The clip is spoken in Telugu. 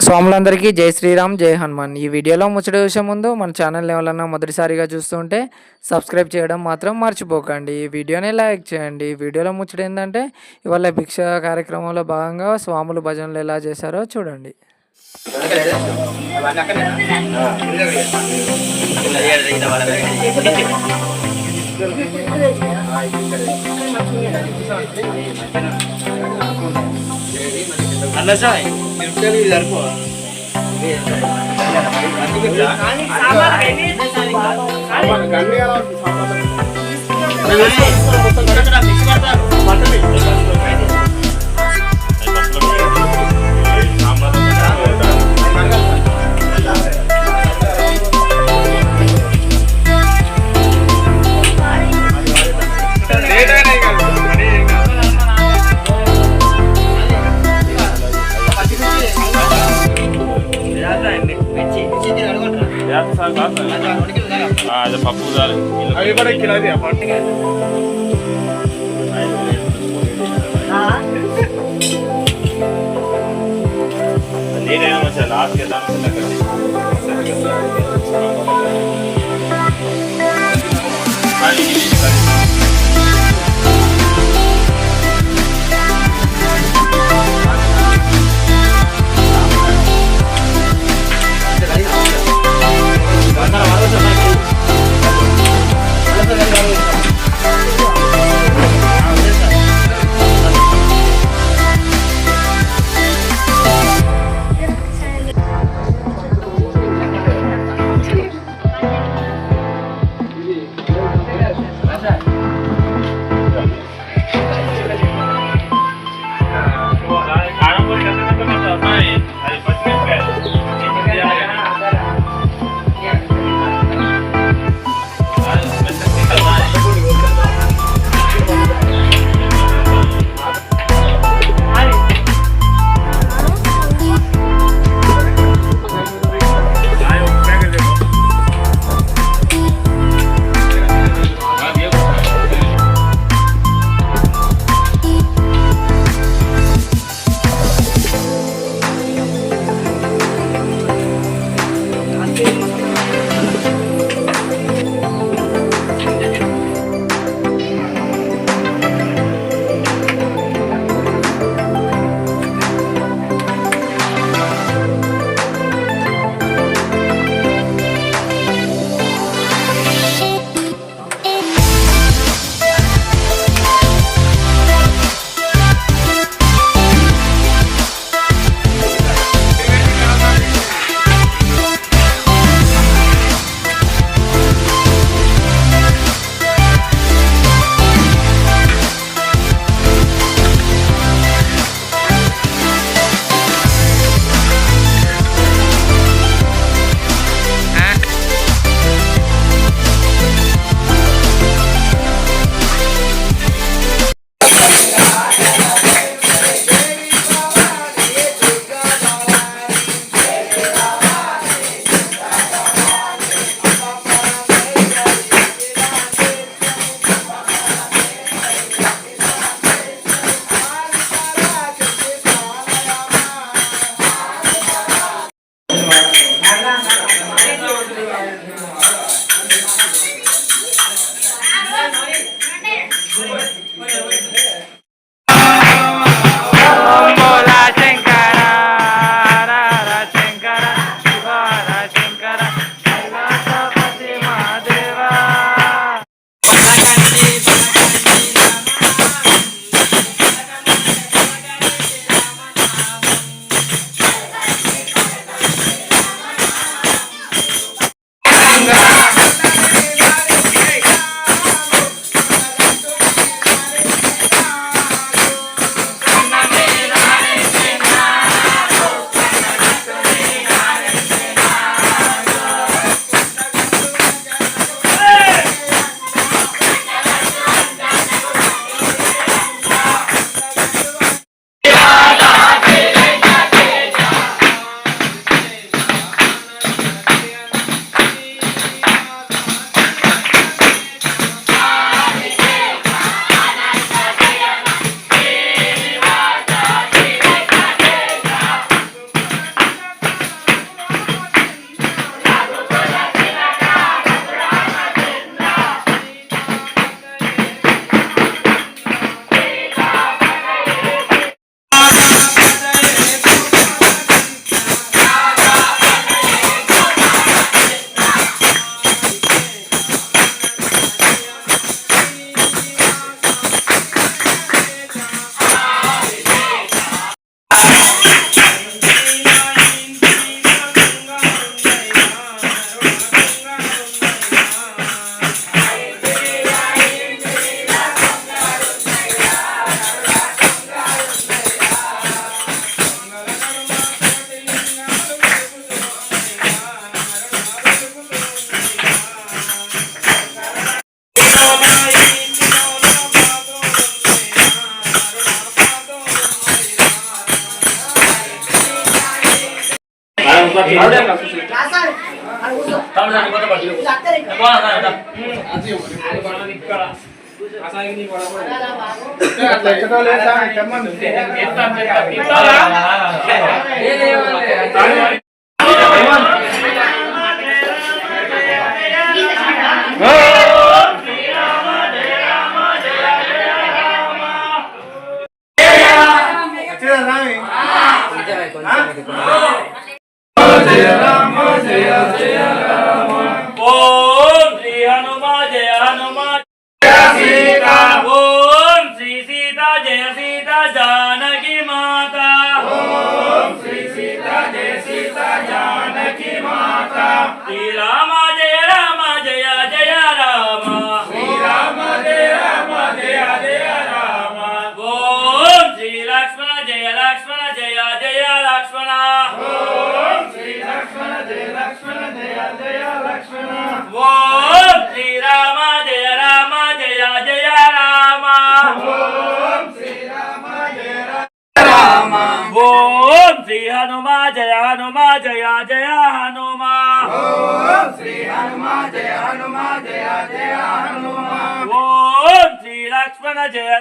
స్వాములందరికీ జై శ్రీరామ్ జై హనుమాన్. ఈ వీడియోలో ముచ్చట చూసే ముందు మన ఛానల్ ఎవరన్నా మొదటిసారిగా చూస్తుంటే సబ్స్క్రైబ్ చేయడం మాత్రం మర్చిపోకండి. ఈ వీడియోని లైక్ చేయండి. వీడియోలో ముచ్చట ఏంటంటే ఇవాళ భిక్ష కార్యక్రమంలో భాగంగా స్వాములు భజనలు ఎలా చేశారో చూడండి. పప్పు అవి కూడా కిలోది నేనేమో లాస్ట్ ఓం శ్రీ హనుమా జయ హనుమా జయ సీతా. ఓం శ్రీ సీతా జయ సీతా జానకి మాత. ఓం శ్రీ సీతా జయ సీతా జానకి మాత. శ్రీరామ జయ రామ జయ జయ రామ. శ్రీరామ జయ రామ జయ జయ రామ. ఓం శ్రీ లక్ష్మణ జయ లక్ష్మణ జయ జయ లక్ష్మణ. ఓం శ్రీ లక్ష్మణ జయ లక్ష్మణ జయ జయ లక్ష్మణ. ఓం శ్రీ రామ జయ రామ జయ జయ రామ. ఓం శ్రీ రామ జయ రామ. ఓం శ్రీ హనుమా జయ హనుమా జయ జయ హనుమా. ఓం శ్రీ హనుమా జయ హనుమా జయ జయ హనుమా. ఓం శ్రీ లక్ష్మణ జయ